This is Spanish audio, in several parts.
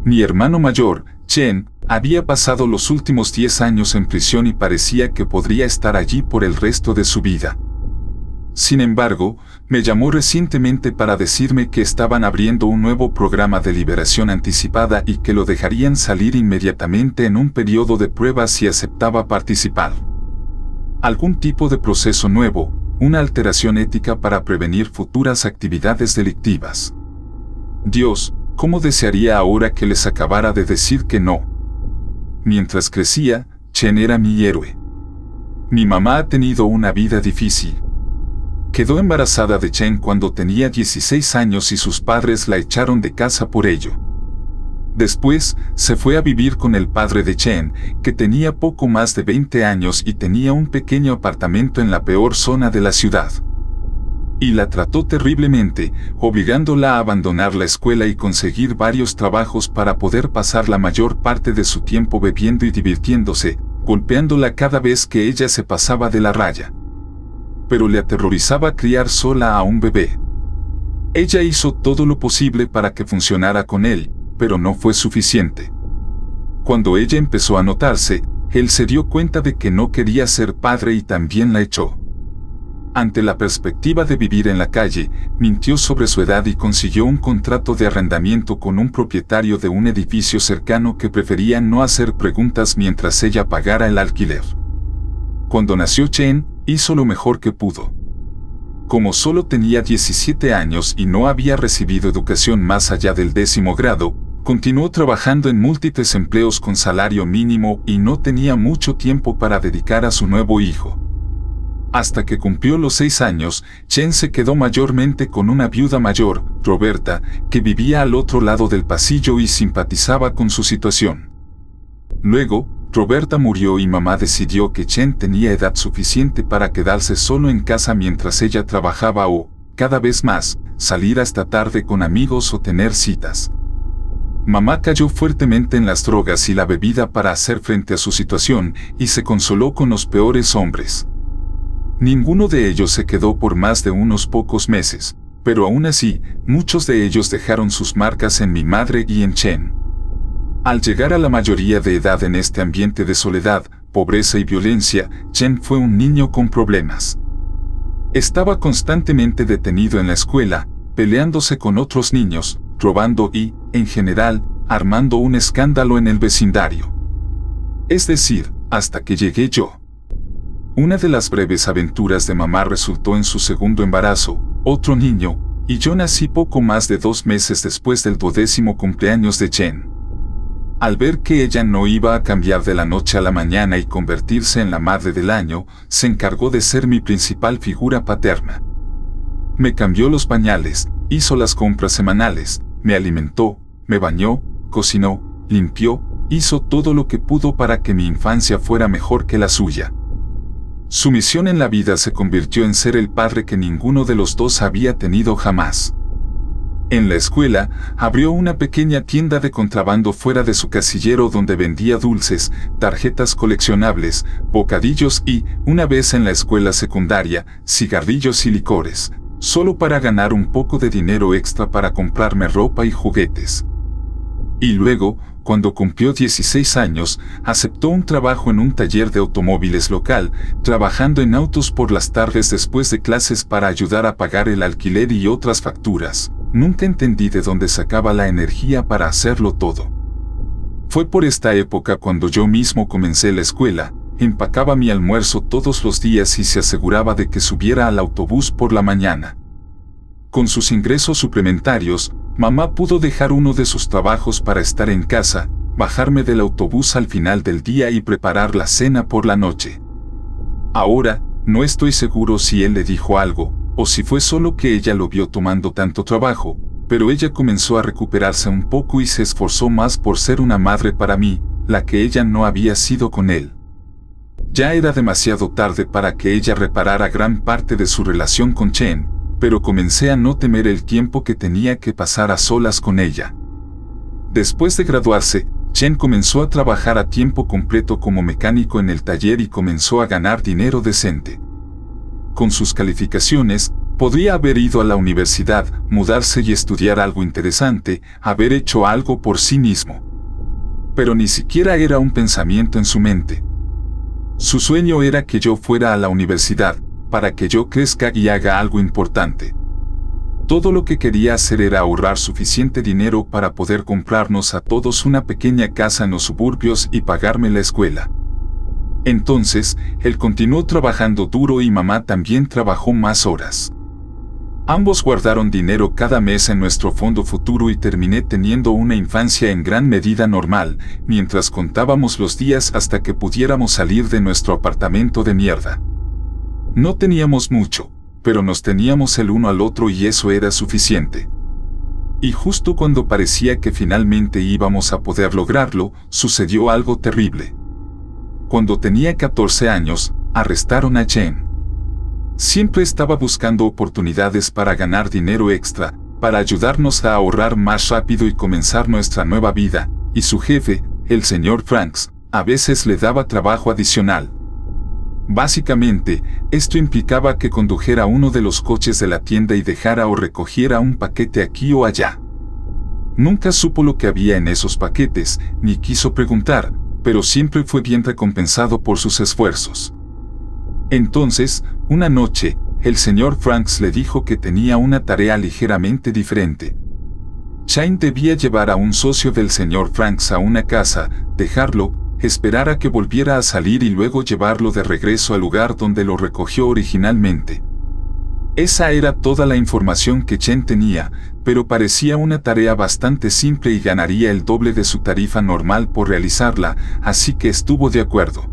Mi hermano mayor, Chen, había pasado los últimos 10 años en prisión y parecía que podría estar allí por el resto de su vida. Sin embargo, me llamó recientemente para decirme que estaban abriendo un nuevo programa de liberación anticipada y que lo dejarían salir inmediatamente en un periodo de prueba si aceptaba participar. Algún tipo de proceso nuevo, una alteración ética para prevenir futuras actividades delictivas. Dios, ¿cómo desearía ahora que les acabara de decir que no? Mientras crecía, Chen era mi héroe. Mi mamá ha tenido una vida difícil. Quedó embarazada de Chen cuando tenía 16 años y sus padres la echaron de casa por ello. Después, se fue a vivir con el padre de Chen, que tenía poco más de 20 años y tenía un pequeño apartamento en la peor zona de la ciudad. Y la trató terriblemente, obligándola a abandonar la escuela y conseguir varios trabajos para poder pasar la mayor parte de su tiempo bebiendo y divirtiéndose, golpeándola cada vez que ella se pasaba de la raya. Pero le aterrorizaba criar sola a un bebé. Ella hizo todo lo posible para que funcionara con él, pero no fue suficiente. Cuando ella empezó a notarse, él se dio cuenta de que no quería ser padre y también la echó. Ante la perspectiva de vivir en la calle, mintió sobre su edad y consiguió un contrato de arrendamiento con un propietario de un edificio cercano que prefería no hacer preguntas mientras ella pagara el alquiler. Cuando nació Chen, hizo lo mejor que pudo. Como solo tenía 17 años y no había recibido educación más allá del 10º grado, continuó trabajando en múltiples empleos con salario mínimo y no tenía mucho tiempo para dedicar a su nuevo hijo. Hasta que cumplió los 6 años, Chen se quedó mayormente con una viuda mayor, Roberta, que vivía al otro lado del pasillo y simpatizaba con su situación. Luego, Roberta murió y mamá decidió que Chen tenía edad suficiente para quedarse solo en casa mientras ella trabajaba o, cada vez más, salir hasta tarde con amigos o tener citas. Mamá cayó fuertemente en las drogas y la bebida para hacer frente a su situación y se consoló con los peores hombres. Ninguno de ellos se quedó por más de unos pocos meses, pero aún así, muchos de ellos dejaron sus marcas en mi madre y en Chen. Al llegar a la mayoría de edad en este ambiente de soledad, pobreza y violencia, Chen fue un niño con problemas. Estaba constantemente detenido en la escuela, peleándose con otros niños, robando y, en general, armando un escándalo en el vecindario. Es decir, hasta que llegué yo. Una de las breves aventuras de mamá resultó en su segundo embarazo, otro niño, y yo nací poco más de 2 meses después del 12º cumpleaños de Chen. Al ver que ella no iba a cambiar de la noche a la mañana y convertirse en la madre del año, se encargó de ser mi principal figura paterna. Me cambió los pañales, hizo las compras semanales, me alimentó, me bañó, cocinó, limpió, hizo todo lo que pudo para que mi infancia fuera mejor que la suya. Su misión en la vida se convirtió en ser el padre que ninguno de los dos había tenido jamás. En la escuela, abrió una pequeña tienda de contrabando fuera de su casillero donde vendía dulces, tarjetas coleccionables, bocadillos y, una vez en la escuela secundaria, cigarrillos y licores, solo para ganar un poco de dinero extra para comprarme ropa y juguetes. Y luego, cuando cumplió 16 años, aceptó un trabajo en un taller de automóviles local, trabajando en autos por las tardes después de clases para ayudar a pagar el alquiler y otras facturas. Nunca entendí de dónde sacaba la energía para hacerlo todo. Fue por esta época cuando yo mismo comencé la escuela, empacaba mi almuerzo todos los días y se aseguraba de que subiera al autobús por la mañana. Con sus ingresos suplementarios, mamá pudo dejar uno de sus trabajos para estar en casa, bajarme del autobús al final del día y preparar la cena por la noche. Ahora, no estoy seguro si él le dijo algo, o si fue solo que ella lo vio tomando tanto trabajo, pero ella comenzó a recuperarse un poco y se esforzó más por ser una madre para mí, la que ella no había sido con él. Ya era demasiado tarde para que ella reparara gran parte de su relación con Chen, pero comencé a no temer el tiempo que tenía que pasar a solas con ella. Después de graduarse, Chen comenzó a trabajar a tiempo completo como mecánico en el taller y comenzó a ganar dinero decente. Con sus calificaciones, Podría haber ido a la universidad, mudarse y estudiar algo interesante, haber hecho algo por sí mismo. Pero ni siquiera era un pensamiento en su mente. Su sueño era que yo fuera a la universidad, para que yo crezca y haga algo importante. Todo lo que quería hacer era ahorrar suficiente dinero para poder comprarnos a todos una pequeña casa en los suburbios y pagarme la escuela. Entonces, él continuó trabajando duro y mamá también trabajó más horas. Ambos guardaron dinero cada mes en nuestro fondo futuro y terminé teniendo una infancia en gran medida normal, mientras contábamos los días hasta que pudiéramos salir de nuestro apartamento de mierda. No teníamos mucho, pero nos teníamos el uno al otro y eso era suficiente. Y justo cuando parecía que finalmente íbamos a poder lograrlo, sucedió algo terrible. Cuando tenía 14 años, arrestaron a Jen. Siempre estaba buscando oportunidades para ganar dinero extra, para ayudarnos a ahorrar más rápido y comenzar nuestra nueva vida, y su jefe, el señor Franks, a veces le daba trabajo adicional. Básicamente, esto implicaba que condujera uno de los coches de la tienda y dejara o recogiera un paquete aquí o allá. Nunca supo lo que había en esos paquetes, ni quiso preguntar, pero siempre fue bien recompensado por sus esfuerzos. Entonces, una noche, el señor Franks le dijo que tenía una tarea ligeramente diferente. Shane debía llevar a un socio del señor Franks a una casa, dejarlo, esperar a que volviera a salir y luego llevarlo de regreso al lugar donde lo recogió originalmente. Esa era toda la información que Chen tenía, pero parecía una tarea bastante simple y ganaría el doble de su tarifa normal por realizarla, así que estuvo de acuerdo.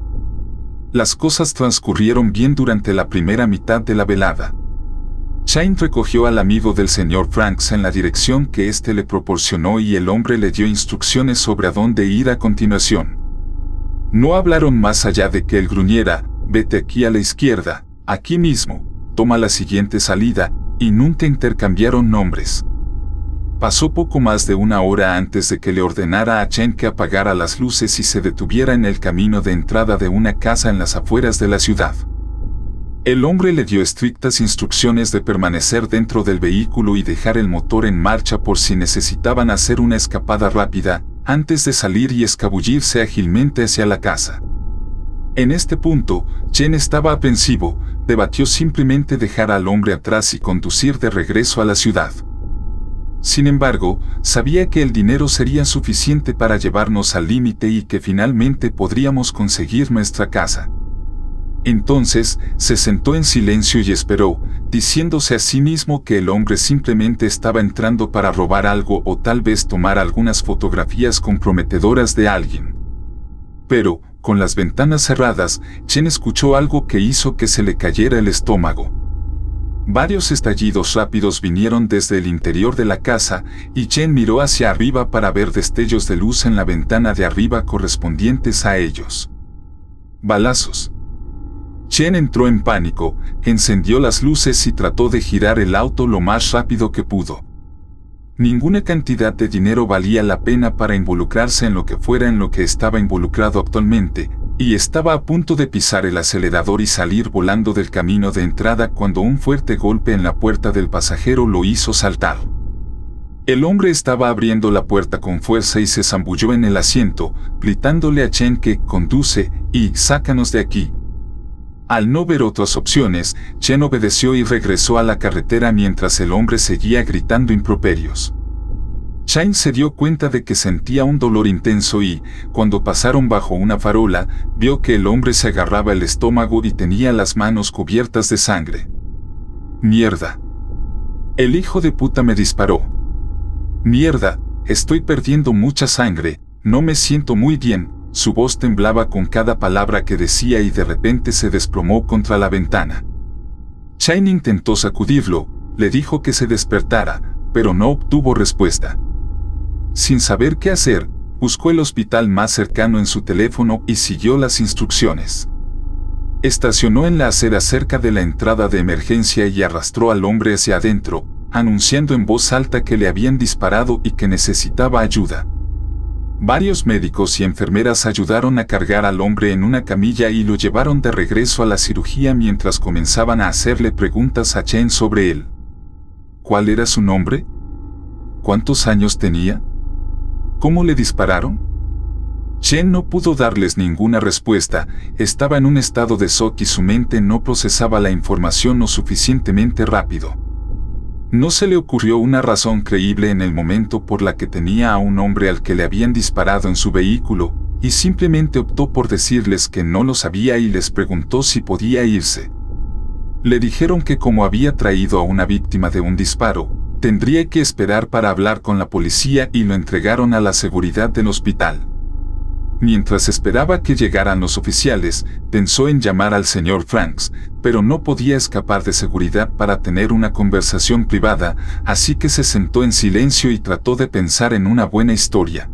Las cosas transcurrieron bien durante la primera mitad de la velada. Shane recogió al amigo del señor Franks en la dirección que éste le proporcionó y el hombre le dio instrucciones sobre a dónde ir a continuación. No hablaron más allá de que él gruñera, vete aquí a la izquierda, aquí mismo, toma la siguiente salida, y nunca intercambiaron nombres. Pasó poco más de una hora antes de que le ordenara a Chen que apagara las luces y se detuviera en el camino de entrada de una casa en las afueras de la ciudad. El hombre le dio estrictas instrucciones de permanecer dentro del vehículo y dejar el motor en marcha por si necesitaban hacer una escapada rápida, antes de salir y escabullirse ágilmente hacia la casa. En este punto, Chen estaba aprensivo, debatió simplemente dejar al hombre atrás y conducir de regreso a la ciudad. Sin embargo, sabía que el dinero sería suficiente para llevarnos al límite y que finalmente podríamos conseguir nuestra casa. Entonces, se sentó en silencio y esperó, diciéndose a sí mismo que el hombre simplemente estaba entrando para robar algo o tal vez tomar algunas fotografías comprometedoras de alguien. Pero, con las ventanas cerradas, Chen escuchó algo que hizo que se le cayera el estómago. Varios estallidos rápidos vinieron desde el interior de la casa, y Chen miró hacia arriba para ver destellos de luz en la ventana de arriba correspondientes a ellos. Balazos. Chen entró en pánico, encendió las luces y trató de girar el auto lo más rápido que pudo. Ninguna cantidad de dinero valía la pena para involucrarse en lo que fuera en lo que estaba involucrado actualmente, y estaba a punto de pisar el acelerador y salir volando del camino de entrada cuando un fuerte golpe en la puerta del pasajero lo hizo saltar. El hombre estaba abriendo la puerta con fuerza y se zambulló en el asiento, gritándole a Chen que conduce y sácanos de aquí. Al no ver otras opciones, Chen obedeció y regresó a la carretera mientras el hombre seguía gritando improperios. Chen se dio cuenta de que sentía un dolor intenso y, cuando pasaron bajo una farola, vio que el hombre se agarraba el estómago y tenía las manos cubiertas de sangre. ¡Mierda! El hijo de puta me disparó. ¡Mierda! Estoy perdiendo mucha sangre, no me siento muy bien. Su voz temblaba con cada palabra que decía y de repente se desplomó contra la ventana. Chen intentó sacudirlo, le dijo que se despertara, pero no obtuvo respuesta. Sin saber qué hacer, buscó el hospital más cercano en su teléfono y siguió las instrucciones. Estacionó en la acera cerca de la entrada de emergencia y arrastró al hombre hacia adentro, anunciando en voz alta que le habían disparado y que necesitaba ayuda. Varios médicos y enfermeras ayudaron a cargar al hombre en una camilla y lo llevaron de regreso a la cirugía mientras comenzaban a hacerle preguntas a Chen sobre él. ¿Cuál era su nombre? ¿Cuántos años tenía? ¿Cómo le dispararon? Chen no pudo darles ninguna respuesta, estaba en un estado de shock y su mente no procesaba la información lo suficientemente rápido. No se le ocurrió una razón creíble en el momento por la que tenía a un hombre al que le habían disparado en su vehículo, y simplemente optó por decirles que no lo sabía y les preguntó si podía irse. Le dijeron que como había traído a una víctima de un disparo, tendría que esperar para hablar con la policía y lo entregaron a la seguridad del hospital. Mientras esperaba que llegaran los oficiales, pensó en llamar al señor Franks, pero no podía escapar de seguridad para tener una conversación privada, así que se sentó en silencio y trató de pensar en una buena historia.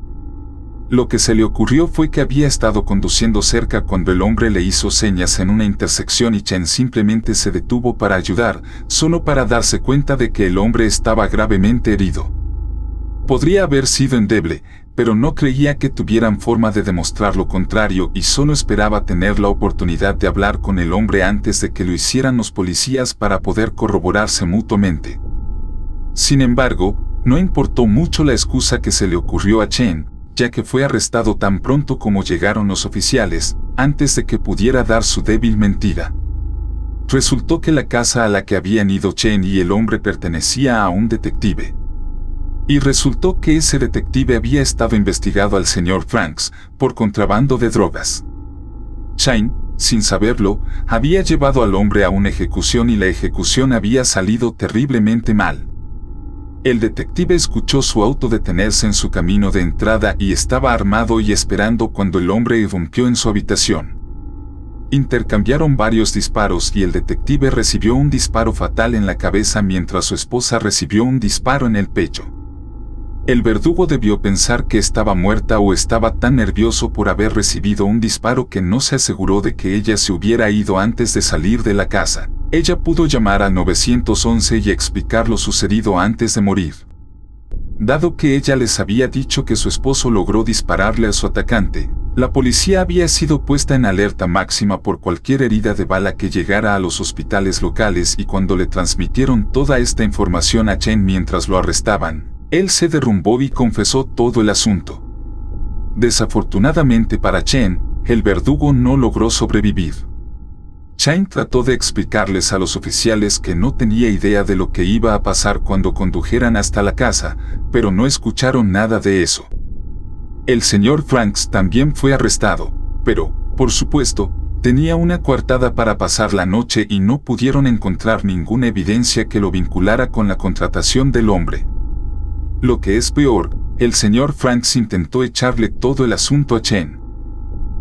Lo que se le ocurrió fue que había estado conduciendo cerca cuando el hombre le hizo señas en una intersección y Chen simplemente se detuvo para ayudar, solo para darse cuenta de que el hombre estaba gravemente herido. Podría haber sido endeble, pero no creía que tuvieran forma de demostrar lo contrario y solo esperaba tener la oportunidad de hablar con el hombre antes de que lo hicieran los policías para poder corroborarse mutuamente. Sin embargo, no importó mucho la excusa que se le ocurrió a Chen, ya que fue arrestado tan pronto como llegaron los oficiales, antes de que pudiera dar su débil mentira. Resultó que la casa a la que habían ido Chen y el hombre pertenecía a un detective. Y resultó que ese detective había estado investigando al señor Franks por contrabando de drogas. Chen, sin saberlo, había llevado al hombre a una ejecución y la ejecución había salido terriblemente mal. El detective escuchó su auto detenerse en su camino de entrada y estaba armado y esperando cuando el hombre irrumpió en su habitación. Intercambiaron varios disparos y el detective recibió un disparo fatal en la cabeza mientras su esposa recibió un disparo en el pecho. El verdugo debió pensar que estaba muerta o estaba tan nervioso por haber recibido un disparo que no se aseguró de que ella se hubiera ido antes de salir de la casa. Ella pudo llamar al 911 y explicar lo sucedido antes de morir. Dado que ella les había dicho que su esposo logró dispararle a su atacante, la policía había sido puesta en alerta máxima por cualquier herida de bala que llegara a los hospitales locales y cuando le transmitieron toda esta información a Chen mientras lo arrestaban, él se derrumbó y confesó todo el asunto. Desafortunadamente para Chen, el verdugo no logró sobrevivir. Chen trató de explicarles a los oficiales que no tenía idea de lo que iba a pasar cuando condujeran hasta la casa, pero no escucharon nada de eso. El señor Franks también fue arrestado, pero, por supuesto, tenía una coartada para pasar la noche y no pudieron encontrar ninguna evidencia que lo vinculara con la contratación del hombre. Lo que es peor, el señor Franks intentó echarle todo el asunto a Chen.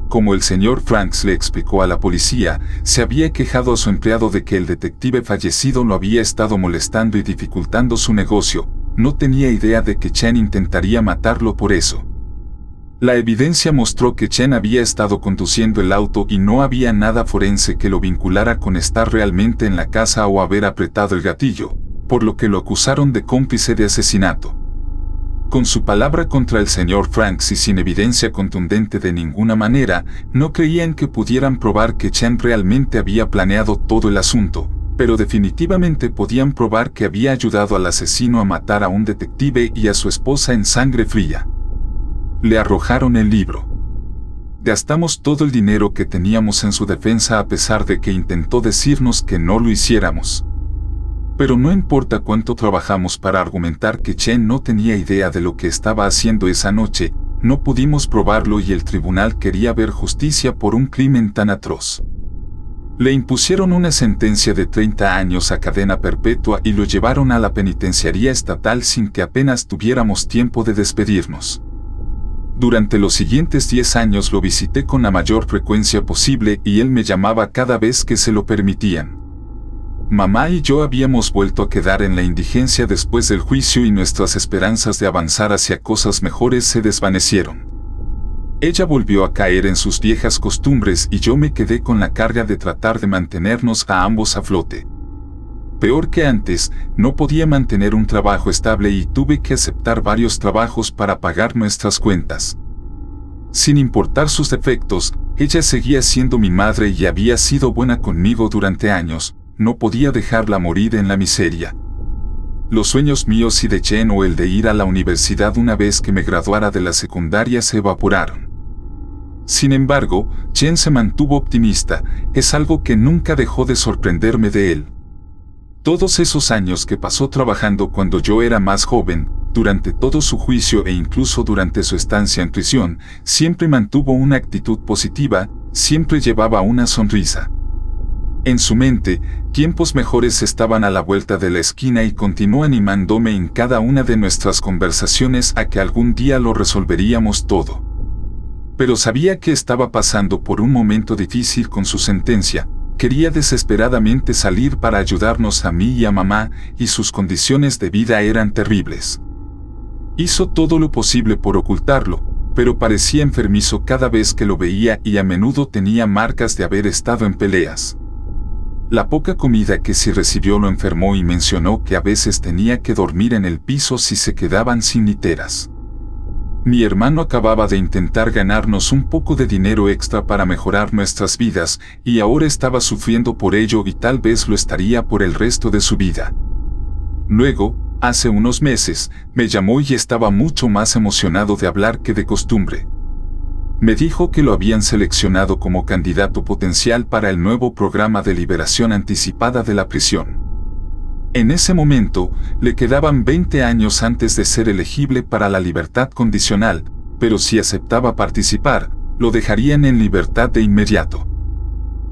Como el señor Franks le explicó a la policía, se había quejado a su empleado de que el detective fallecido lo había estado molestando y dificultando su negocio, no tenía idea de que Chen intentaría matarlo por eso. La evidencia mostró que Chen había estado conduciendo el auto y no había nada forense que lo vinculara con estar realmente en la casa o haber apretado el gatillo, por lo que lo acusaron de cómplice de asesinato. Con su palabra contra el señor Franks y sin evidencia contundente de ninguna manera, no creían que pudieran probar que Chen realmente había planeado todo el asunto, pero definitivamente podían probar que había ayudado al asesino a matar a un detective y a su esposa en sangre fría. Le arrojaron el libro. Gastamos todo el dinero que teníamos en su defensa a pesar de que intentó decirnos que no lo hiciéramos. Pero no importa cuánto trabajamos para argumentar que Chen no tenía idea de lo que estaba haciendo esa noche, no pudimos probarlo y el tribunal quería ver justicia por un crimen tan atroz. Le impusieron una sentencia de 30 años a cadena perpetua y lo llevaron a la penitenciaría estatal sin que apenas tuviéramos tiempo de despedirnos. Durante los siguientes 10 años lo visité con la mayor frecuencia posible y él me llamaba cada vez que se lo permitían. Mamá y yo habíamos vuelto a quedar en la indigencia después del juicio y nuestras esperanzas de avanzar hacia cosas mejores se desvanecieron. Ella volvió a caer en sus viejas costumbres y yo me quedé con la carga de tratar de mantenernos a ambos a flote. Peor que antes, no podía mantener un trabajo estable y tuve que aceptar varios trabajos para pagar nuestras cuentas. Sin importar sus defectos, ella seguía siendo mi madre y había sido buena conmigo durante años. No podía dejarla morir en la miseria. Los sueños míos y de Jen o el de ir a la universidad una vez que me graduara de la secundaria se evaporaron. Sin embargo, Jen se mantuvo optimista, es algo que nunca dejó de sorprenderme de él. Todos esos años que pasó trabajando cuando yo era más joven, durante todo su juicio e incluso durante su estancia en prisión, siempre mantuvo una actitud positiva, siempre llevaba una sonrisa. En su mente, tiempos mejores estaban a la vuelta de la esquina y continuó animándome en cada una de nuestras conversaciones a que algún día lo resolveríamos todo. Pero sabía que estaba pasando por un momento difícil con su sentencia. Quería desesperadamente salir para ayudarnos a mí y a mamá, y sus condiciones de vida eran terribles. Hizo todo lo posible por ocultarlo, pero parecía enfermizo cada vez que lo veía y a menudo tenía marcas de haber estado en peleas. La poca comida que sí recibió lo enfermó y mencionó que a veces tenía que dormir en el piso si se quedaban sin literas. Mi hermano acababa de intentar ganarnos un poco de dinero extra para mejorar nuestras vidas, y ahora estaba sufriendo por ello y tal vez lo estaría por el resto de su vida. Luego, hace unos meses, me llamó y estaba mucho más emocionado de hablar que de costumbre. Me dijo que lo habían seleccionado como candidato potencial para el nuevo programa de liberación anticipada de la prisión. En ese momento, le quedaban 20 años antes de ser elegible para la libertad condicional, pero si aceptaba participar, lo dejarían en libertad de inmediato.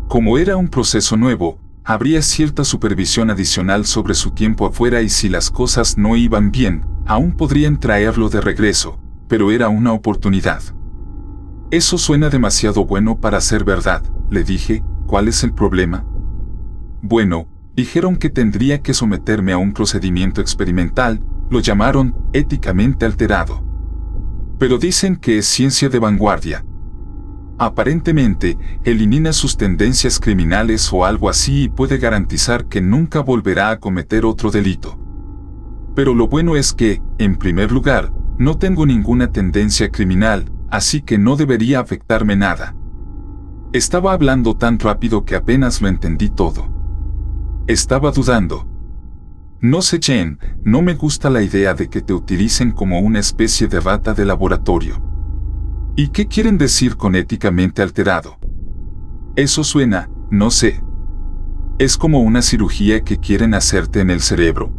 Como era un proceso nuevo, habría cierta supervisión adicional sobre su tiempo afuera y si las cosas no iban bien, aún podrían traerlo de regreso, pero era una oportunidad. Eso suena demasiado bueno para ser verdad, le dije. ¿Cuál es el problema? Bueno, dijeron que tendría que someterme a un procedimiento experimental, lo llamaron éticamente alterado. Pero dicen que es ciencia de vanguardia. Aparentemente, elimina sus tendencias criminales o algo así y puede garantizar que nunca volverá a cometer otro delito. Pero lo bueno es que, en primer lugar, no tengo ninguna tendencia criminal, así que no debería afectarme nada. Estaba hablando tan rápido que apenas lo entendí todo. Estaba dudando. No sé, Jen, no me gusta la idea de que te utilicen como una especie de rata de laboratorio. ¿Y qué quieren decir con éticamente alterado? Eso suena, no sé. Es como una cirugía que quieren hacerte en el cerebro.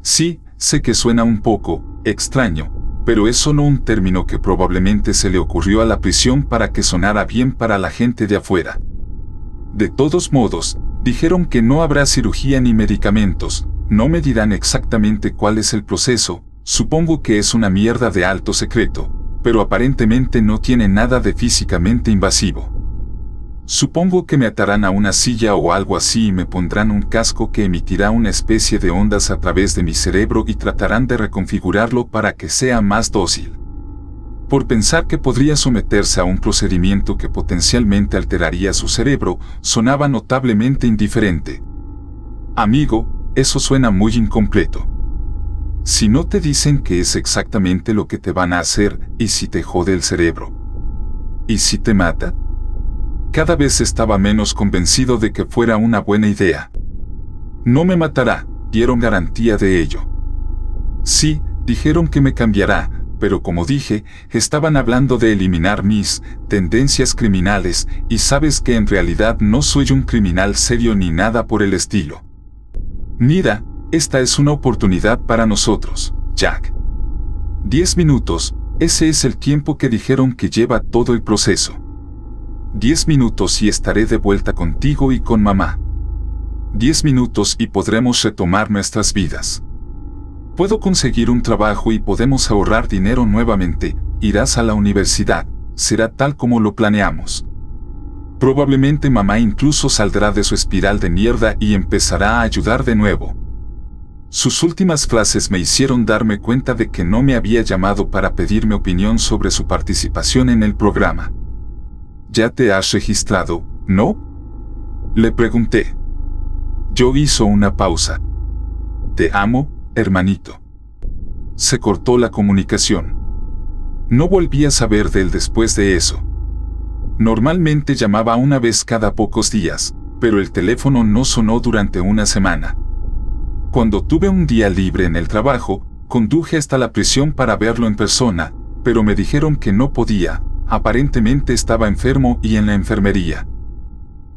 Sí, sé que suena un poco extraño, pero es solo un término que probablemente se le ocurrió a la prisión para que sonara bien para la gente de afuera. De todos modos, dijeron que no habrá cirugía ni medicamentos, no me dirán exactamente cuál es el proceso, supongo que es una mierda de alto secreto, pero aparentemente no tiene nada de físicamente invasivo. Supongo que me atarán a una silla o algo así y me pondrán un casco que emitirá una especie de ondas a través de mi cerebro y tratarán de reconfigurarlo para que sea más dócil. Por pensar que podría someterse a un procedimiento que potencialmente alteraría su cerebro, sonaba notablemente indiferente. Amigo, eso suena muy incompleto. Si no te dicen que es exactamente lo que te van a hacer, ¿y si te jode el cerebro? ¿Y si te mata? Cada vez estaba menos convencido de que fuera una buena idea. No me matará, dieron garantía de ello. Sí, dijeron que me cambiará, pero como dije, estaban hablando de eliminar mis tendencias criminales, y sabes que en realidad no soy un criminal serio ni nada por el estilo. Mira, esta es una oportunidad para nosotros, Jack. 10 minutos, ese es el tiempo que dijeron que lleva todo el proceso. 10 minutos y estaré de vuelta contigo y con mamá. 10 minutos y podremos retomar nuestras vidas. Puedo conseguir un trabajo y podemos ahorrar dinero nuevamente, irás a la universidad, será tal como lo planeamos. Probablemente mamá incluso saldrá de su espiral de mierda y empezará a ayudar de nuevo. Sus últimas frases me hicieron darme cuenta de que no me había llamado para pedirme opinión sobre su participación en el programa. ¿Ya te has registrado, no? Le pregunté. Joe hizo una pausa. Te amo, hermanito. Se cortó la comunicación. No volví a saber de él después de eso. Normalmente llamaba una vez cada pocos días, pero el teléfono no sonó durante una semana. Cuando tuve un día libre en el trabajo, conduje hasta la prisión para verlo en persona, pero me dijeron que no podía, aparentemente estaba enfermo y en la enfermería.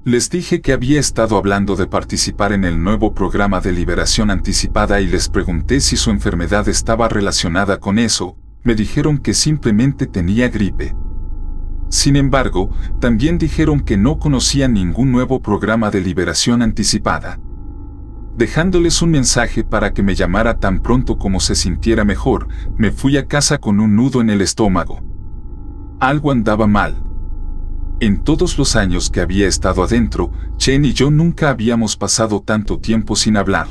Les dije que había estado hablando de participar en el nuevo programa de liberación anticipada y les pregunté si su enfermedad estaba relacionada con eso. Me dijeron que simplemente tenía gripe. Sin embargo, también dijeron que no conocían ningún nuevo programa de liberación anticipada. Dejándoles un mensaje para que me llamara tan pronto como se sintiera mejor, me fui a casa con un nudo en el estómago. Algo andaba mal. En todos los años que había estado adentro, Chen y yo nunca habíamos pasado tanto tiempo sin hablar.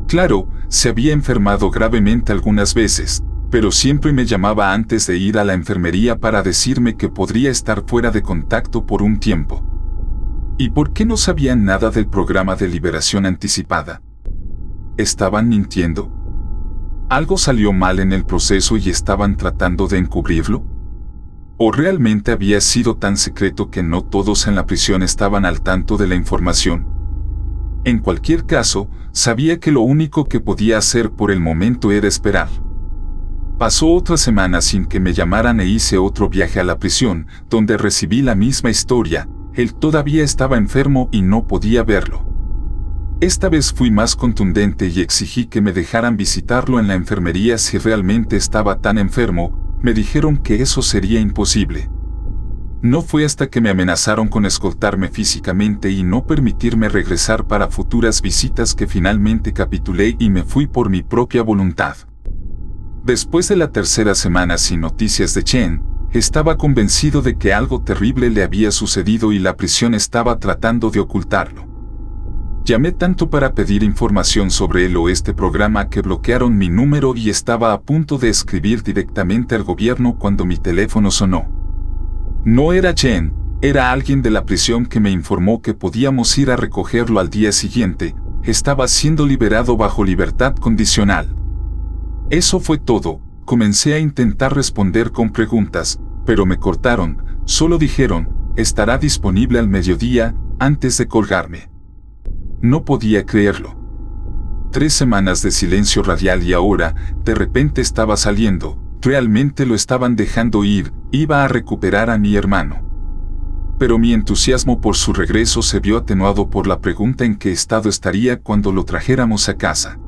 Claro, se había enfermado gravemente algunas veces, pero siempre me llamaba antes de ir a la enfermería para decirme que podría estar fuera de contacto por un tiempo. ¿Y por qué no sabían nada del programa de liberación anticipada? ¿Estaban mintiendo? ¿Algo salió mal en el proceso y estaban tratando de encubrirlo? ¿O realmente había sido tan secreto que no todos en la prisión estaban al tanto de la información? En cualquier caso, sabía que lo único que podía hacer por el momento era esperar. Pasó otra semana sin que me llamaran e hice otro viaje a la prisión, donde recibí la misma historia. Él todavía estaba enfermo y no podía verlo. Esta vez fui más contundente y exigí que me dejaran visitarlo en la enfermería si realmente estaba tan enfermo. Me dijeron que eso sería imposible. No fue hasta que me amenazaron con escoltarme físicamente y no permitirme regresar para futuras visitas que finalmente capitulé y me fui por mi propia voluntad. Después de la tercera semana sin noticias de Chen, estaba convencido de que algo terrible le había sucedido y la prisión estaba tratando de ocultarlo. Llamé tanto para pedir información sobre él o este programa que bloquearon mi número y estaba a punto de escribir directamente al gobierno cuando mi teléfono sonó. No era Chen, era alguien de la prisión que me informó que podíamos ir a recogerlo al día siguiente. Estaba siendo liberado bajo libertad condicional. Eso fue todo. Comencé a intentar responder con preguntas, pero me cortaron. Solo dijeron, estará disponible al mediodía, antes de colgarme. No podía creerlo. 3 semanas de silencio radial y ahora, de repente estaba saliendo. Realmente lo estaban dejando ir, iba a recuperar a mi hermano. Pero mi entusiasmo por su regreso se vio atenuado por la pregunta en qué estado estaría cuando lo trajéramos a casa.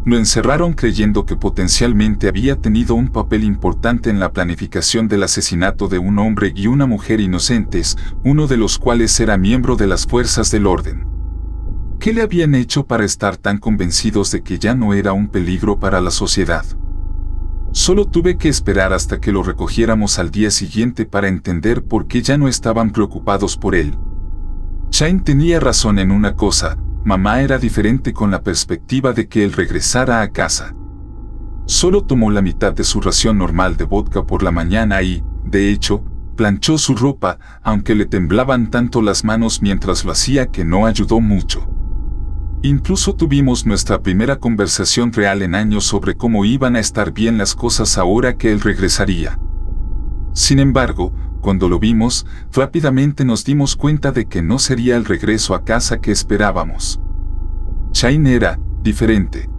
Lo encerraron creyendo que potencialmente había tenido un papel importante en la planificación del asesinato de un hombre y una mujer inocentes, uno de los cuales era miembro de las fuerzas del orden. ¿Qué le habían hecho para estar tan convencidos de que ya no era un peligro para la sociedad? Solo tuve que esperar hasta que lo recogiéramos al día siguiente para entender por qué ya no estaban preocupados por él. Chen tenía razón en una cosa, mamá era diferente con la perspectiva de que él regresara a casa. Solo tomó la mitad de su ración normal de vodka por la mañana y, de hecho, planchó su ropa, aunque le temblaban tanto las manos mientras lo hacía que no ayudó mucho. Incluso tuvimos nuestra primera conversación real en años sobre cómo iban a estar bien las cosas ahora que él regresaría. Sin embargo, cuando lo vimos, rápidamente nos dimos cuenta de que no sería el regreso a casa que esperábamos. Chen era diferente.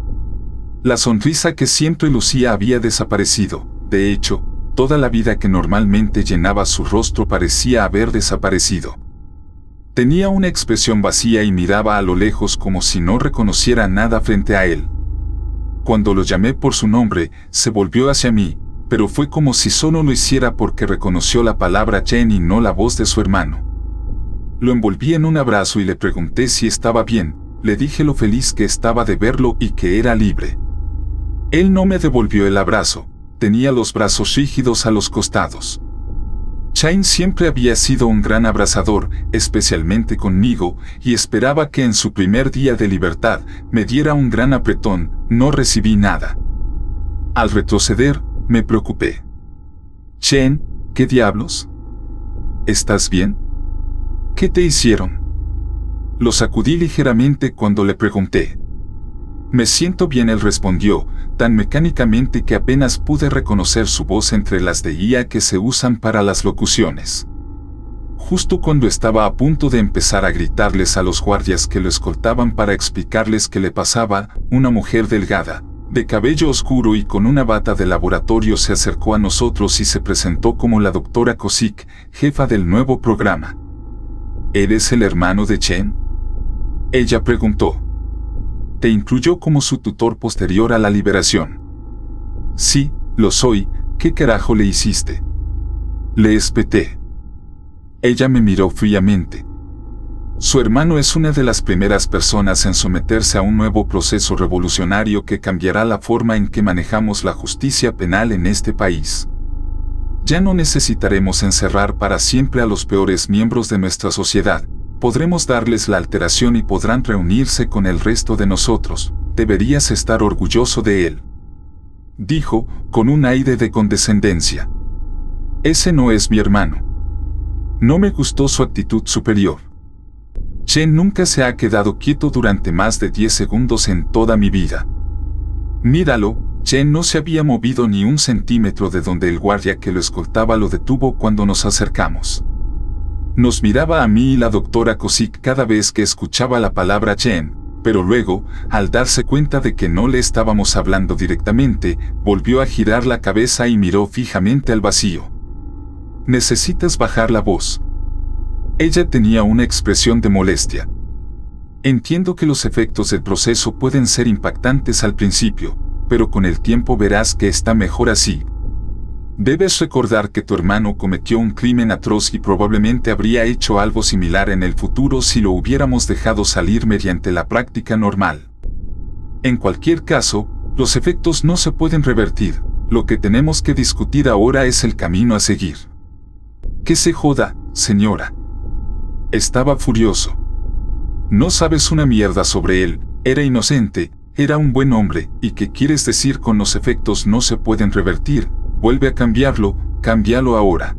La sonrisa que siempre lucía había desaparecido. De hecho, toda la vida que normalmente llenaba su rostro parecía haber desaparecido. Tenía una expresión vacía y miraba a lo lejos como si no reconociera nada frente a él. Cuando lo llamé por su nombre, se volvió hacia mí, pero fue como si solo lo hiciera porque reconoció la palabra Chen y no la voz de su hermano. Lo envolví en un abrazo y le pregunté si estaba bien. Le dije lo feliz que estaba de verlo y que era libre. Él no me devolvió el abrazo, tenía los brazos rígidos a los costados. Chen siempre había sido un gran abrazador, especialmente conmigo, y esperaba que en su primer día de libertad me diera un gran apretón. No recibí nada. Al retroceder, me preocupé. Chen, ¿qué diablos? ¿Estás bien? ¿Qué te hicieron? Lo sacudí ligeramente cuando le pregunté. Me siento bien, él respondió, tan mecánicamente que apenas pude reconocer su voz entre las de IA que se usan para las locuciones. Justo cuando estaba a punto de empezar a gritarles a los guardias que lo escoltaban para explicarles qué le pasaba, una mujer delgada, de cabello oscuro y con una bata de laboratorio se acercó a nosotros y se presentó como la doctora Kosick, jefa del nuevo programa. ¿Eres el hermano de Chen?, ella preguntó. ¿Te incluyó como su tutor posterior a la liberación? Sí, lo soy. ¿Qué carajo le hiciste? Le espeté. Ella me miró fríamente. Su hermano es una de las primeras personas en someterse a un nuevo proceso revolucionario que cambiará la forma en que manejamos la justicia penal en este país. Ya no necesitaremos encerrar para siempre a los peores miembros de nuestra sociedad. Podremos darles la alteración y podrán reunirse con el resto de nosotros. Deberías estar orgulloso de él, dijo, con un aire de condescendencia. Ese no es mi hermano. No me gustó su actitud superior. Chen nunca se ha quedado quieto durante más de 10 segundos en toda mi vida. Míralo, Chen no se había movido ni un centímetro de donde el guardia que lo escoltaba lo detuvo cuando nos acercamos. Nos miraba a mí y la doctora Kosick cada vez que escuchaba la palabra Chen, pero luego, al darse cuenta de que no le estábamos hablando directamente, volvió a girar la cabeza y miró fijamente al vacío. Necesitas bajar la voz. Ella tenía una expresión de molestia. Entiendo que los efectos del proceso pueden ser impactantes al principio, pero con el tiempo verás que está mejor así. Debes recordar que tu hermano cometió un crimen atroz y probablemente habría hecho algo similar en el futuro si lo hubiéramos dejado salir mediante la práctica normal. En cualquier caso, los efectos no se pueden revertir. Lo que tenemos que discutir ahora es el camino a seguir. Que se joda, señora. Estaba furioso. No sabes una mierda sobre él. Era inocente, era un buen hombre. ¿Y qué quieres decir con los efectos no se pueden revertir? Vuelve a cambiarlo, cámbialo ahora.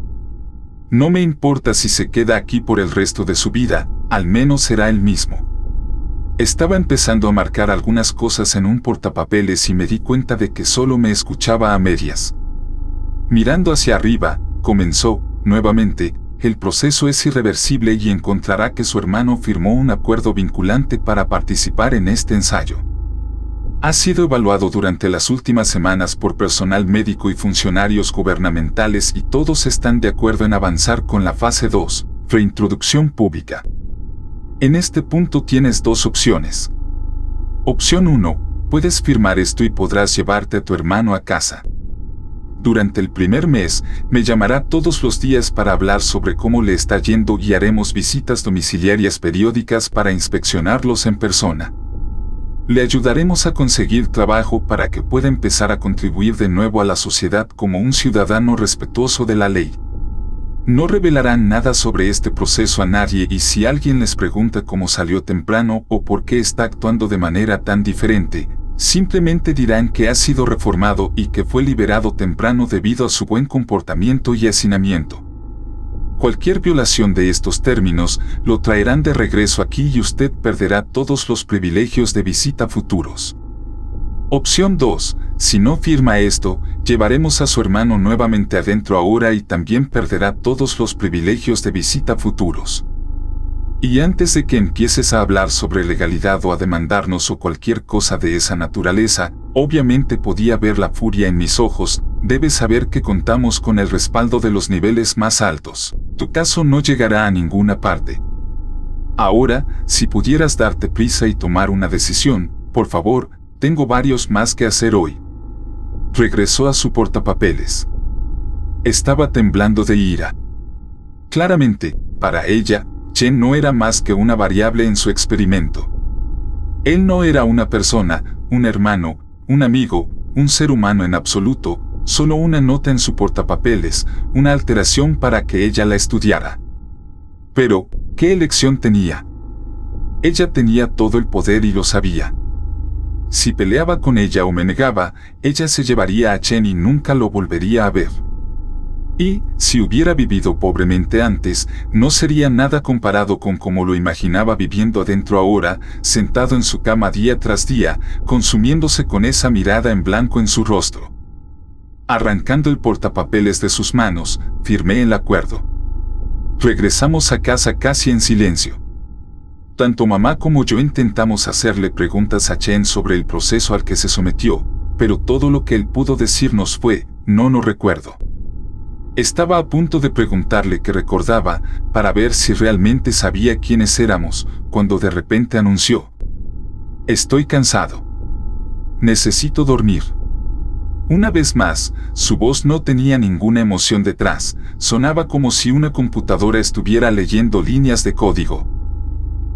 No me importa si se queda aquí por el resto de su vida, al menos será el mismo. Estaba empezando a marcar algunas cosas en un portapapeles y me di cuenta de que solo me escuchaba a medias. Mirando hacia arriba, comenzó, nuevamente, el proceso es irreversible y encontrará que su hermano firmó un acuerdo vinculante para participar en este ensayo. Ha sido evaluado durante las últimas semanas por personal médico y funcionarios gubernamentales y todos están de acuerdo en avanzar con la fase 2, reintroducción pública. En este punto tienes dos opciones. Opción 1, puedes firmar esto y podrás llevarte a tu hermano a casa. Durante el primer mes, me llamará todos los días para hablar sobre cómo le está yendo y haremos visitas domiciliarias periódicas para inspeccionarlos en persona. Le ayudaremos a conseguir trabajo para que pueda empezar a contribuir de nuevo a la sociedad como un ciudadano respetuoso de la ley. No revelarán nada sobre este proceso a nadie y si alguien les pregunta cómo salió temprano o por qué está actuando de manera tan diferente, simplemente dirán que ha sido reformado y que fue liberado temprano debido a su buen comportamiento y hacinamiento. Cualquier violación de estos términos lo traerán de regreso aquí y usted perderá todos los privilegios de visita futuros. Opción 2. Si no firma esto, llevaremos a su hermano nuevamente adentro ahora y también perderá todos los privilegios de visita futuros. Y antes de que empieces a hablar sobre legalidad o a demandarnos o cualquier cosa de esa naturaleza, obviamente podía ver la furia en mis ojos, debes saber que contamos con el respaldo de los niveles más altos. Tu caso no llegará a ninguna parte. Ahora, si pudieras darte prisa y tomar una decisión, por favor, tengo varios más que hacer hoy. Regresó a su portapapeles. Estaba temblando de ira. Claramente, para ella, Chen no era más que una variable en su experimento. Él no era una persona, un hermano, un amigo, un ser humano en absoluto, solo una nota en su portapapeles, una alteración para que ella la estudiara. Pero, ¿qué elección tenía? Ella tenía todo el poder y lo sabía. Si peleaba con ella o me negaba, ella se llevaría a Chen y nunca lo volvería a ver. Y, si hubiera vivido pobremente antes, no sería nada comparado con como lo imaginaba viviendo adentro ahora, sentado en su cama día tras día, consumiéndose con esa mirada en blanco en su rostro. Arrancando el portapapeles de sus manos, firmé el acuerdo. Regresamos a casa casi en silencio. Tanto mamá como yo intentamos hacerle preguntas a Chen sobre el proceso al que se sometió, pero todo lo que él pudo decirnos fue, no recuerdo. Estaba a punto de preguntarle qué recordaba, para ver si realmente sabía quiénes éramos, cuando de repente anunció: estoy cansado. Necesito dormir. Una vez más, su voz no tenía ninguna emoción detrás, sonaba como si una computadora estuviera leyendo líneas de código.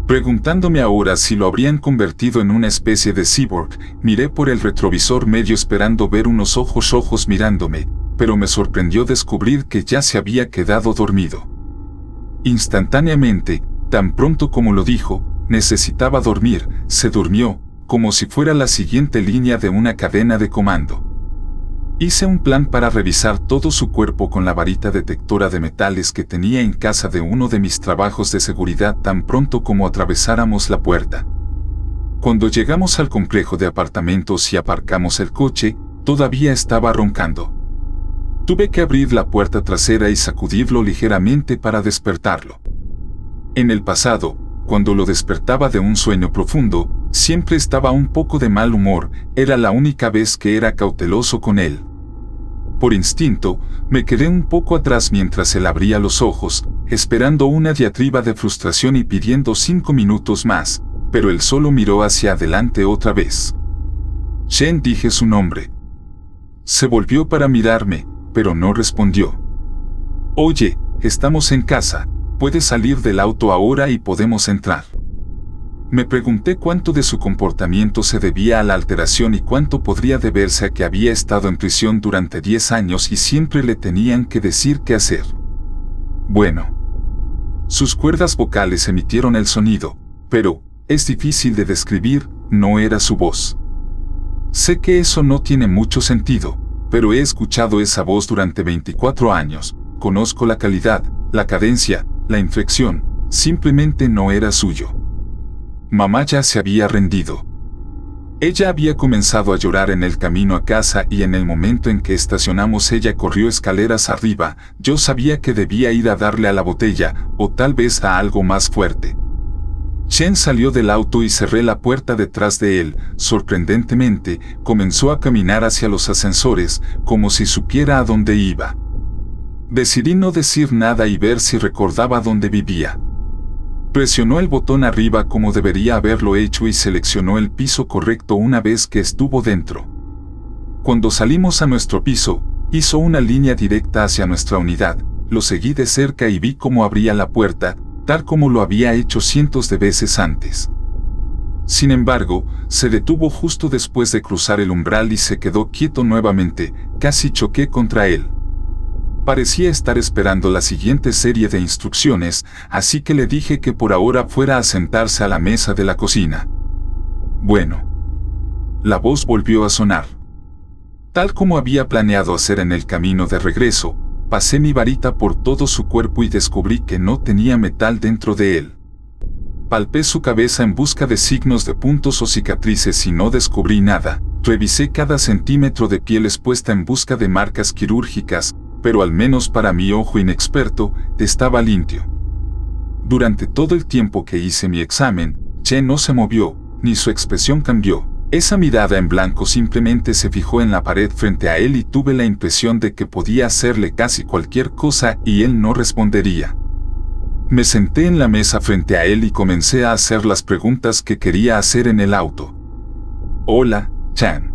Preguntándome ahora si lo habrían convertido en una especie de cyborg, miré por el retrovisor medio esperando ver unos ojos rojos mirándome, pero me sorprendió descubrir que ya se había quedado dormido. Instantáneamente, tan pronto como lo dijo, necesitaba dormir, se durmió, como si fuera la siguiente línea de una cadena de comando. Hice un plan para revisar todo su cuerpo con la varita detectora de metales que tenía en casa de uno de mis trabajos de seguridad tan pronto como atravesáramos la puerta. Cuando llegamos al complejo de apartamentos y aparcamos el coche, todavía estaba roncando. Tuve que abrir la puerta trasera y sacudirlo ligeramente para despertarlo. En el pasado, cuando lo despertaba de un sueño profundo, siempre estaba un poco de mal humor, era la única vez que era cauteloso con él. Por instinto, me quedé un poco atrás mientras él abría los ojos, esperando una diatriba de frustración y pidiendo 5 minutos más, pero él solo miró hacia adelante otra vez. Chen, dije su nombre. Se volvió para mirarme, pero no respondió. Oye, estamos en casa, puedes salir del auto ahora y podemos entrar. Me pregunté cuánto de su comportamiento se debía a la alteración y cuánto podría deberse a que había estado en prisión durante 10 años y siempre le tenían que decir qué hacer. Bueno. Sus cuerdas vocales emitieron el sonido, pero, es difícil de describir, no era su voz. Sé que eso no tiene mucho sentido, pero he escuchado esa voz durante 24 años, conozco la calidad, la cadencia, la inflexión, simplemente no era suyo. Mamá ya se había rendido. Ella había comenzado a llorar en el camino a casa y en el momento en que estacionamos ella corrió escaleras arriba, yo sabía que debía ir a darle a la botella, o tal vez a algo más fuerte. Chen salió del auto y cerré la puerta detrás de él. Sorprendentemente, comenzó a caminar hacia los ascensores, como si supiera a dónde iba. Decidí no decir nada y ver si recordaba dónde vivía. Presionó el botón arriba como debería haberlo hecho y seleccionó el piso correcto una vez que estuvo dentro. Cuando salimos a nuestro piso, hizo una línea directa hacia nuestra unidad, lo seguí de cerca y vi cómo abría la puerta, tal como lo había hecho cientos de veces antes. Sin embargo, se detuvo justo después de cruzar el umbral y se quedó quieto nuevamente, casi choqué contra él. Parecía estar esperando la siguiente serie de instrucciones, así que le dije que por ahora fuera a sentarse a la mesa de la cocina. Bueno. La voz volvió a sonar. Tal como había planeado hacer en el camino de regreso, pasé mi varita por todo su cuerpo y descubrí que no tenía metal dentro de él. Palpé su cabeza en busca de signos de puntos o cicatrices y no descubrí nada. Revisé cada centímetro de piel expuesta en busca de marcas quirúrgicas, pero al menos para mi ojo inexperto, estaba limpio. Durante todo el tiempo que hice mi examen, Chen no se movió, ni su expresión cambió. Esa mirada en blanco simplemente se fijó en la pared frente a él y tuve la impresión de que podía hacerle casi cualquier cosa y él no respondería. Me senté en la mesa frente a él y comencé a hacer las preguntas que quería hacer en el auto. Hola, Chen.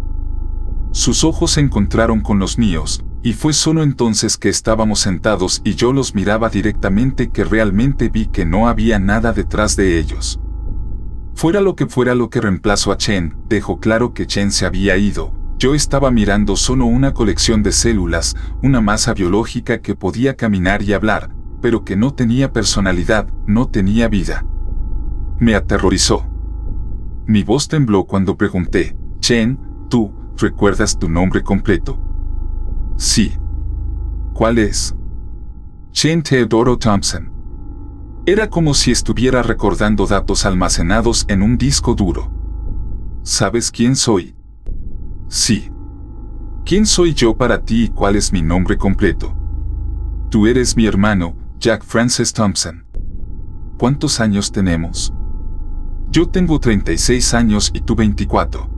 Sus ojos se encontraron con los míos, y fue solo entonces que estábamos sentados y yo los miraba directamente que realmente vi que no había nada detrás de ellos. Fuera lo que reemplazó a Chen, dejó claro que Chen se había ido. Yo estaba mirando solo una colección de células, una masa biológica que podía caminar y hablar, pero que no tenía personalidad, no tenía vida. Me aterrorizó. Mi voz tembló cuando pregunté, Chen, ¿tú recuerdas tu nombre completo? Sí. ¿Cuál es? Chen Teodoro Thompson. Era como si estuviera recordando datos almacenados en un disco duro. ¿Sabes quién soy? Sí. ¿Quién soy yo para ti y cuál es mi nombre completo? Tú eres mi hermano, Jack Francis Thompson. ¿Cuántos años tenemos? Yo tengo 36 años y tú 24.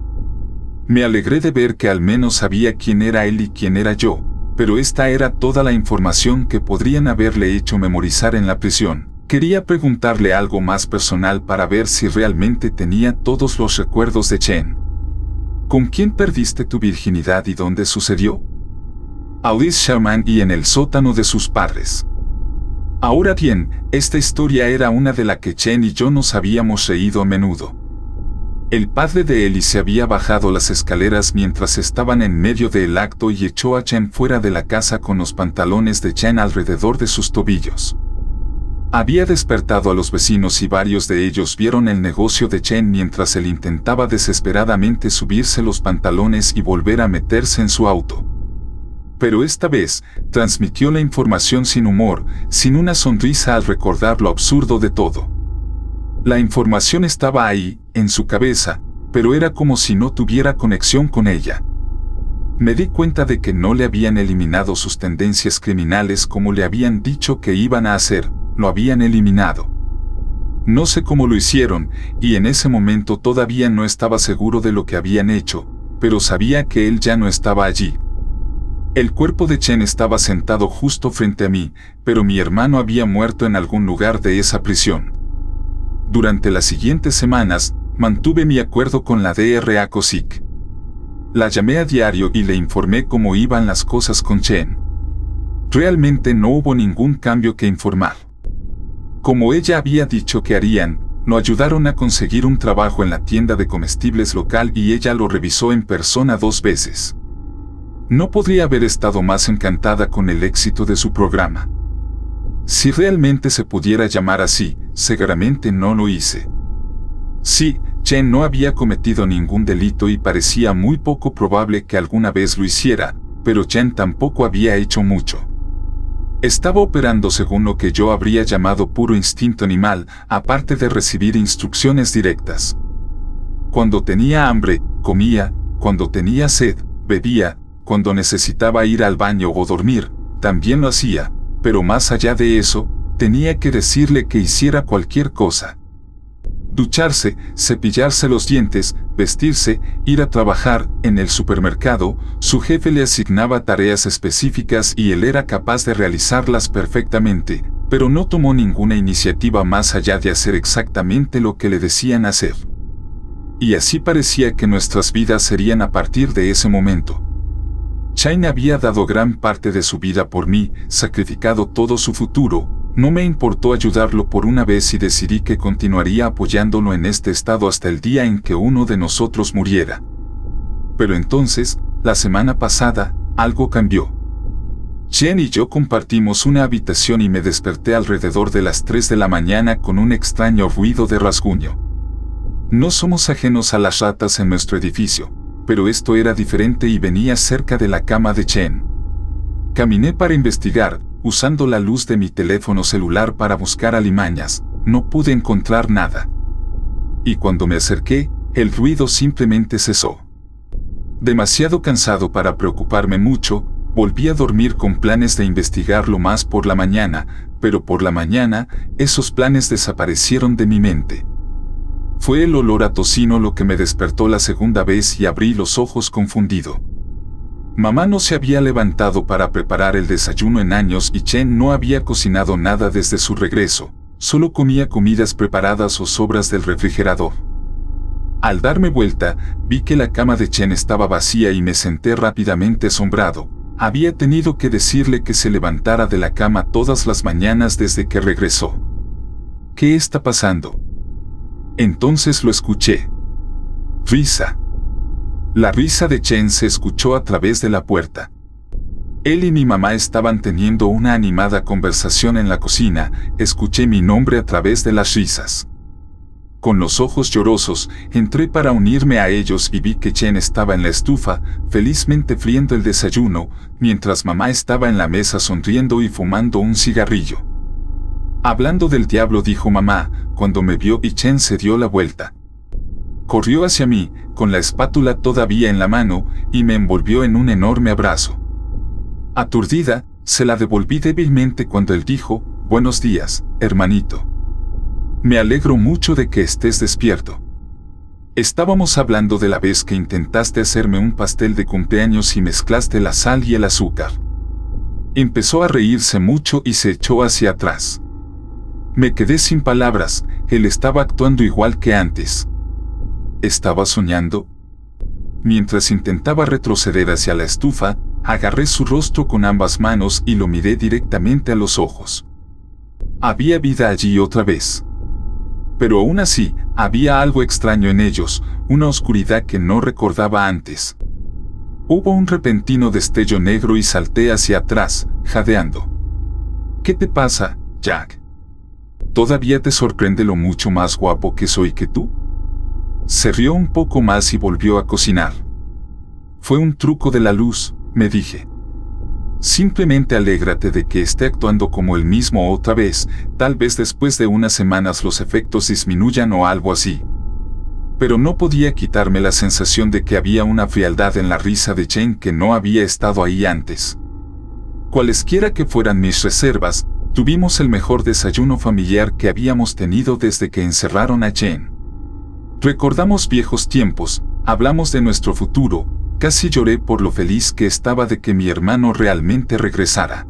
Me alegré de ver que al menos sabía quién era él y quién era yo, pero esta era toda la información que podrían haberle hecho memorizar en la prisión. Quería preguntarle algo más personal para ver si realmente tenía todos los recuerdos de Chen. ¿Con quién perdiste tu virginidad y dónde sucedió? Alice Sherman y en el sótano de sus padres. Ahora bien, esta historia era una de la que Chen y yo nos habíamos reído a menudo. El padre de Ellie se había bajado las escaleras mientras estaban en medio del acto y echó a Chen fuera de la casa con los pantalones de Chen alrededor de sus tobillos. Había despertado a los vecinos y varios de ellos vieron el negocio de Chen mientras él intentaba desesperadamente subirse los pantalones y volver a meterse en su auto. Pero esta vez, transmitió la información sin humor, sin una sonrisa al recordar lo absurdo de todo. La información estaba ahí, en su cabeza, pero era como si no tuviera conexión con ella. Me di cuenta de que no le habían eliminado sus tendencias criminales como le habían dicho que iban a hacer, lo habían eliminado. No sé cómo lo hicieron, y en ese momento todavía no estaba seguro de lo que habían hecho, pero sabía que él ya no estaba allí. El cuerpo de Chen estaba sentado justo frente a mí, pero mi hermano había muerto en algún lugar de esa prisión. Durante las siguientes semanas, mantuve mi acuerdo con la DRA COSIC. La llamé a diario y le informé cómo iban las cosas con Chen. Realmente no hubo ningún cambio que informar. Como ella había dicho que harían, lo ayudaron a conseguir un trabajo en la tienda de comestibles local y ella lo revisó en persona 2 veces. No podría haber estado más encantada con el éxito de su programa. Si realmente se pudiera llamar así, seguramente no lo hice. Sí, Chen no había cometido ningún delito y parecía muy poco probable que alguna vez lo hiciera, pero Chen tampoco había hecho mucho. Estaba operando según lo que yo habría llamado puro instinto animal, aparte de recibir instrucciones directas. Cuando tenía hambre, comía, cuando tenía sed, bebía, cuando necesitaba ir al baño o dormir, también lo hacía, pero más allá de eso, tenía que decirle que hiciera cualquier cosa. Ducharse, cepillarse los dientes, vestirse, ir a trabajar, en el supermercado, su jefe le asignaba tareas específicas y él era capaz de realizarlas perfectamente, pero no tomó ninguna iniciativa más allá de hacer exactamente lo que le decían hacer. Y así parecía que nuestras vidas serían a partir de ese momento. Chen había dado gran parte de su vida por mí, sacrificado todo su futuro. No me importó ayudarlo por una vez y decidí que continuaría apoyándolo en este estado hasta el día en que uno de nosotros muriera. Pero entonces, la semana pasada, algo cambió. Chen y yo compartimos una habitación y me desperté alrededor de las 3 de la mañana con un extraño ruido de rasguño. No somos ajenos a las ratas en nuestro edificio, pero esto era diferente y venía cerca de la cama de Chen. Caminé para investigar, usando la luz de mi teléfono celular para buscar alimañas. No pude encontrar nada. Y cuando me acerqué, el ruido simplemente cesó. Demasiado cansado para preocuparme mucho, volví a dormir con planes de investigarlo más por la mañana, pero por la mañana, esos planes desaparecieron de mi mente. Fue el olor a tocino lo que me despertó la segunda vez y abrí los ojos confundido. Mamá no se había levantado para preparar el desayuno en años y Chen no había cocinado nada desde su regreso, solo comía comidas preparadas o sobras del refrigerador. Al darme vuelta, vi que la cama de Chen estaba vacía y me senté rápidamente asombrado. Había tenido que decirle que se levantara de la cama todas las mañanas desde que regresó. ¿Qué está pasando? Entonces lo escuché. Risa. La risa de Chen se escuchó a través de la puerta. Él y mi mamá estaban teniendo una animada conversación en la cocina. Escuché mi nombre a través de las risas. Con los ojos llorosos, entré para unirme a ellos y vi que Chen estaba en la estufa, felizmente friendo el desayuno, mientras mamá estaba en la mesa sonriendo y fumando un cigarrillo. Hablando del diablo, dijo mamá, cuando me vio y Chen se dio la vuelta. Corrió hacia mí, con la espátula todavía en la mano, y me envolvió en un enorme abrazo. Aturdida, se la devolví débilmente cuando él dijo, «Buenos días, hermanito. Me alegro mucho de que estés despierto. Estábamos hablando de la vez que intentaste hacerme un pastel de cumpleaños y mezclaste la sal y el azúcar». Empezó a reírse mucho y se echó hacia atrás. Me quedé sin palabras, él estaba actuando igual que antes. ¿Estaba soñando? Mientras intentaba retroceder hacia la estufa, agarré su rostro con ambas manos y lo miré directamente a los ojos. Había vida allí otra vez. Pero aún así, había algo extraño en ellos, una oscuridad que no recordaba antes. Hubo un repentino destello negro y salté hacia atrás, jadeando. ¿Qué te pasa, Jack? ¿Todavía te sorprende lo mucho más guapo que soy que tú? Se rió un poco más y volvió a cocinar. Fue un truco de la luz, me dije. Simplemente alégrate de que esté actuando como él mismo otra vez, tal vez después de unas semanas los efectos disminuyan o algo así. Pero no podía quitarme la sensación de que había una frialdad en la risa de Chen que no había estado ahí antes. Cualesquiera que fueran mis reservas, tuvimos el mejor desayuno familiar que habíamos tenido desde que encerraron a Chen. Recordamos viejos tiempos, hablamos de nuestro futuro, casi lloré por lo feliz que estaba de que mi hermano realmente regresara.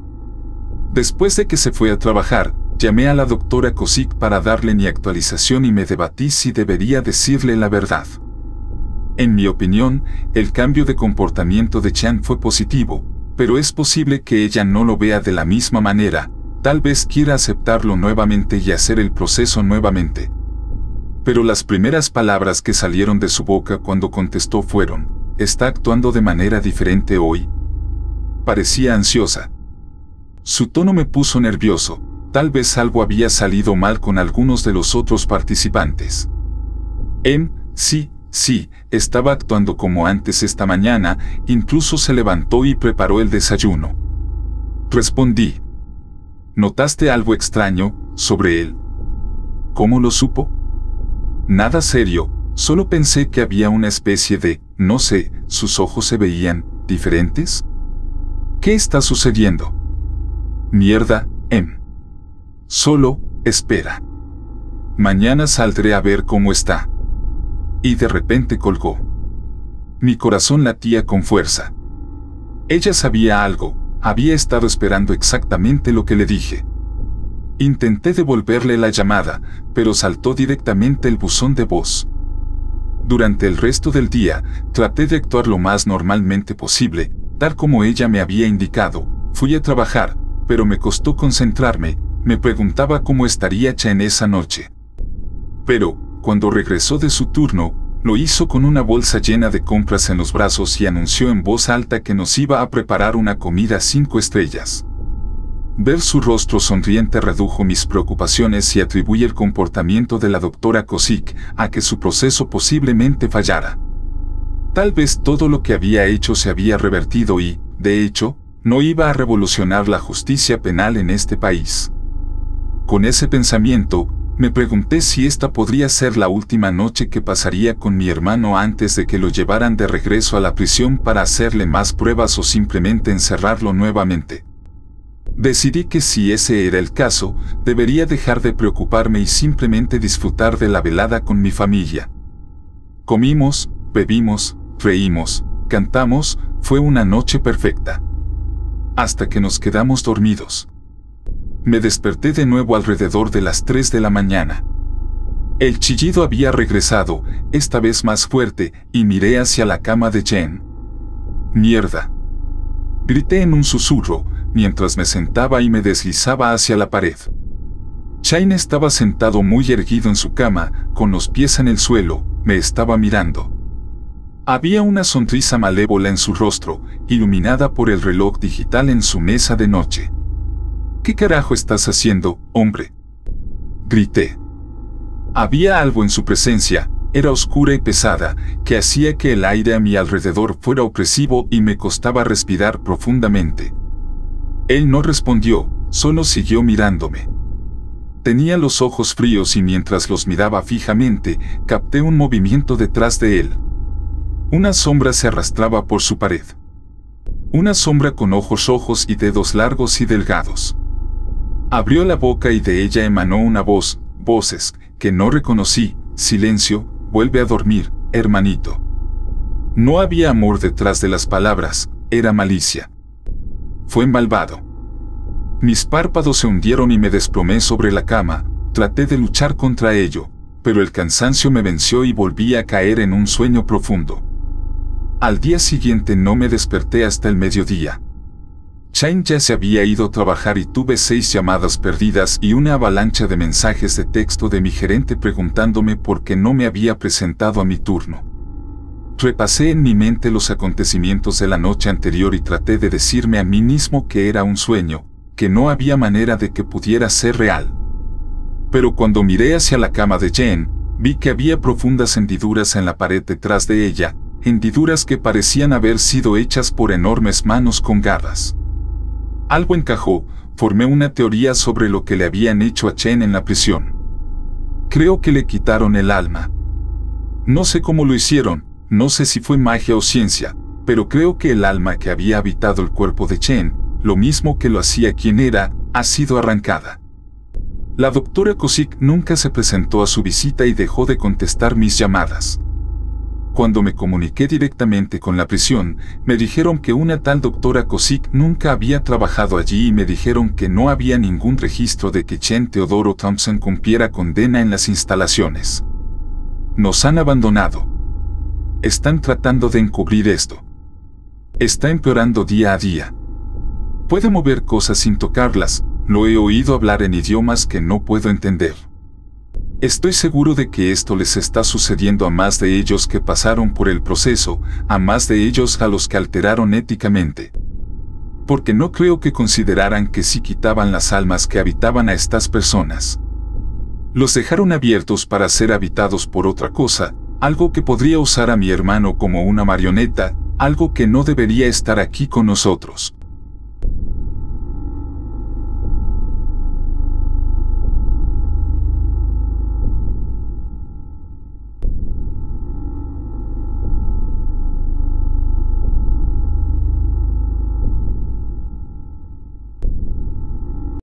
Después de que se fue a trabajar, llamé a la doctora Kosick para darle mi actualización y me debatí si debería decirle la verdad. En mi opinión, el cambio de comportamiento de Chen fue positivo, pero es posible que ella no lo vea de la misma manera, tal vez quiera aceptarlo nuevamente y hacer el proceso nuevamente. Pero las primeras palabras que salieron de su boca cuando contestó fueron, ¿está actuando de manera diferente hoy? Parecía ansiosa. Su tono me puso nervioso, tal vez algo había salido mal con algunos de los otros participantes. Sí, estaba actuando como antes esta mañana, incluso se levantó y preparó el desayuno. Respondí. ¿Notaste algo extraño sobre él? ¿Cómo lo supo? Nada serio, solo pensé que había una especie de, no sé, sus ojos se veían diferentes. ¿Qué está sucediendo? Mierda, Solo, espera. Mañana saldré a ver cómo está. Y de repente colgó. Mi corazón latía con fuerza. Ella sabía algo, había estado esperando exactamente lo que le dije. Intenté devolverle la llamada, pero saltó directamente el buzón de voz. Durante el resto del día, traté de actuar lo más normalmente posible, tal como ella me había indicado. Fui a trabajar, pero me costó concentrarme, me preguntaba cómo estaría Chen esa noche. Pero, cuando regresó de su turno, lo hizo con una bolsa llena de compras en los brazos y anunció en voz alta que nos iba a preparar una comida 5 estrellas. Ver su rostro sonriente redujo mis preocupaciones y atribuí el comportamiento de la doctora Kosick a que su proceso posiblemente fallara. Tal vez todo lo que había hecho se había revertido y, de hecho, no iba a revolucionar la justicia penal en este país. Con ese pensamiento, me pregunté si esta podría ser la última noche que pasaría con mi hermano antes de que lo llevaran de regreso a la prisión para hacerle más pruebas o simplemente encerrarlo nuevamente. Decidí que si ese era el caso, debería dejar de preocuparme y simplemente disfrutar de la velada con mi familia. Comimos, bebimos, reímos, cantamos, fue una noche perfecta. Hasta que nos quedamos dormidos. Me desperté de nuevo alrededor de las 3 de la mañana. El chillido había regresado, esta vez más fuerte, y miré hacia la cama de Chen. ¡Mierda!, grité en un susurro, mientras me sentaba y me deslizaba hacia la pared. Chen estaba sentado muy erguido en su cama, con los pies en el suelo, me estaba mirando. Había una sonrisa malévola en su rostro, iluminada por el reloj digital en su mesa de noche. ¿Qué carajo estás haciendo, hombre?, grité. Había algo en su presencia, era oscura y pesada, que hacía que el aire a mi alrededor fuera opresivo y me costaba respirar profundamente. Él no respondió, solo siguió mirándome. Tenía los ojos fríos y mientras los miraba fijamente, capté un movimiento detrás de él. Una sombra se arrastraba por su pared. Una sombra con ojos rojos y dedos largos y delgados. Abrió la boca y de ella emanó una voces, que no reconocí. Silencio, vuelve a dormir, hermanito. No había amor detrás de las palabras, era malicia. Fue malvado. Mis párpados se hundieron y me desplomé sobre la cama, traté de luchar contra ello, pero el cansancio me venció y volví a caer en un sueño profundo. Al día siguiente no me desperté hasta el mediodía. Shane ya se había ido a trabajar y tuve 6 llamadas perdidas y una avalancha de mensajes de texto de mi gerente preguntándome por qué no me había presentado a mi turno. Repasé en mi mente los acontecimientos de la noche anterior y traté de decirme a mí mismo que era un sueño, que no había manera de que pudiera ser real. Pero cuando miré hacia la cama de Jen, vi que había profundas hendiduras en la pared detrás de ella, hendiduras que parecían haber sido hechas por enormes manos con garras. Algo encajó, formé una teoría sobre lo que le habían hecho a Chen en la prisión. Creo que le quitaron el alma. No sé cómo lo hicieron, no sé si fue magia o ciencia, pero creo que el alma que había habitado el cuerpo de Chen, lo mismo que lo hacía quien era, ha sido arrancada. La doctora Kosick nunca se presentó a su visita y dejó de contestar mis llamadas. Cuando me comuniqué directamente con la prisión, me dijeron que una tal doctora Kosick nunca había trabajado allí y me dijeron que no había ningún registro de que Chen Teodoro Thompson cumpliera condena en las instalaciones. Nos han abandonado. Están tratando de encubrir esto. Está empeorando día a día. Puede mover cosas sin tocarlas, lo he oído hablar en idiomas que no puedo entender. Estoy seguro de que esto les está sucediendo a más de ellos que pasaron por el proceso, a más de ellos a los que alteraron éticamente. Porque no creo que consideraran que si quitaban las almas que habitaban a estas personas, los dejaron abiertos para ser habitados por otra cosa, algo que podría usar a mi hermano como una marioneta, algo que no debería estar aquí con nosotros.